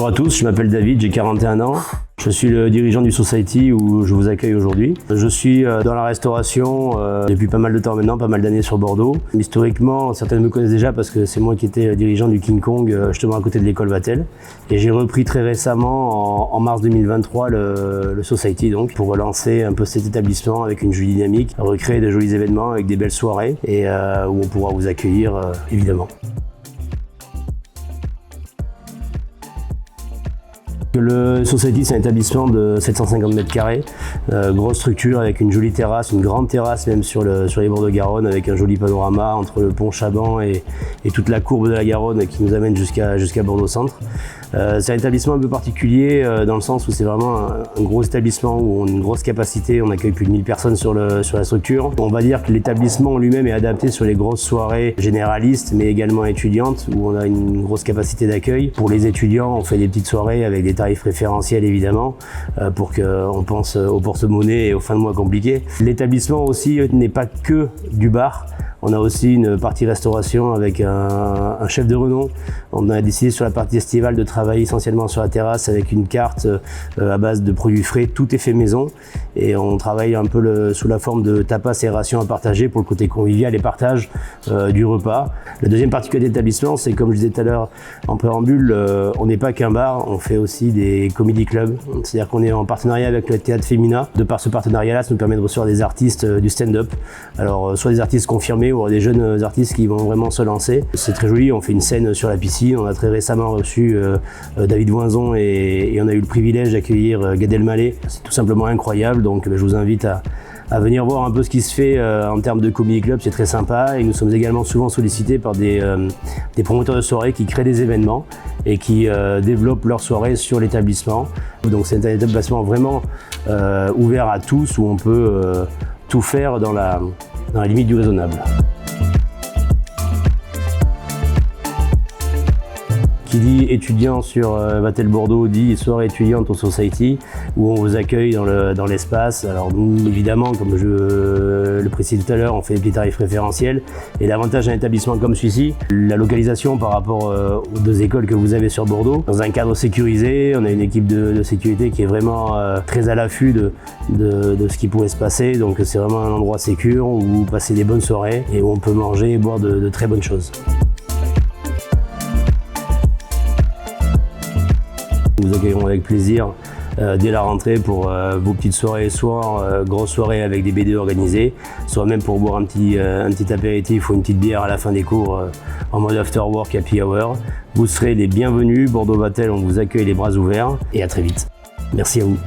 Bonjour à tous, je m'appelle David, j'ai 41 ans. Je suis le dirigeant du Society où je vous accueille aujourd'hui. Je suis dans la restauration depuis pas mal de temps maintenant, pas mal d'années sur Bordeaux. Historiquement, certains me connaissent déjà parce que c'est moi qui étais dirigeant du King Kong, justement à côté de l'école Vatel. Et j'ai repris très récemment, en mars 2023, le Society donc, pour relancer un peu cet établissement avec une jolie dynamique, recréer de jolis événements avec des belles soirées et où on pourra vous accueillir évidemment. Le Society, c'est un établissement de 750 mètres carrés, grosse structure avec une jolie terrasse, une grande terrasse même sur les bords de Garonne avec un joli panorama entre le pont Chaban et toute la courbe de la Garonne qui nous amène jusqu'à Bordeaux Centre. C'est un établissement un peu particulier dans le sens où c'est vraiment un gros établissement où on a une grosse capacité, on accueille plus de 1000 personnes sur la structure. On va dire que l'établissement lui-même est adapté sur les grosses soirées généralistes mais également étudiantes où on a une grosse capacité d'accueil. Pour les étudiants, on fait des petites soirées avec des tarifs préférentiels évidemment pour qu'on pense au porte-monnaie et aux fins de mois compliquées. L'établissement aussi n'est pas que du bar. On a aussi une partie restauration avec un chef de renom. On a décidé sur la partie estivale de travailler essentiellement sur la terrasse avec une carte à base de produits frais. Tout est fait maison et on travaille un peu sous la forme de tapas et rations à partager pour le côté convivial et partage du repas. La deuxième particularité de l'établissement, c'est comme je disais tout à l'heure en préambule, on n'est pas qu'un bar, on fait aussi des comedy clubs. C'est-à-dire qu'on est en partenariat avec le Théâtre Femina. De par ce partenariat-là, ça nous permet de recevoir des artistes du stand-up. Alors soit des artistes confirmés ou des jeunes artistes qui vont vraiment se lancer. C'est très joli, on fait une scène sur la piscine, on a très récemment reçu David Voinzon et on a eu le privilège d'accueillir Gad Elmaleh. C'est tout simplement incroyable, donc je vous invite à venir voir un peu ce qui se fait en termes de comedy club, c'est très sympa et nous sommes également souvent sollicités par des promoteurs de soirées qui créent des événements et qui développent leurs soirées sur l'établissement. Donc c'est un établissement vraiment ouvert à tous où on peut tout faire dans la limite du raisonnable. Qui dit étudiant sur Vatel Bordeaux dit soirée étudiante au Society où on vous accueille dans l'espace. Alors nous évidemment, comme je le précisais tout à l'heure, on fait des petits tarifs préférentiels et l'avantage d'un établissement comme celui-ci, la localisation par rapport aux deux écoles que vous avez sur Bordeaux, dans un cadre sécurisé, on a une équipe de sécurité qui est vraiment très à l'affût de ce qui pourrait se passer, donc c'est vraiment un endroit sécure où vous passez des bonnes soirées et où on peut manger et boire de très bonnes choses. Nous vous accueillerons avec plaisir dès la rentrée pour vos petites soirées, soit grosses soirées avec des BD organisés, soit même pour boire un petit apéritif ou une petite bière à la fin des cours en mode after work happy hour. Vous serez les bienvenus, Bordeaux Vatel, on vous accueille les bras ouverts et à très vite. Merci à vous.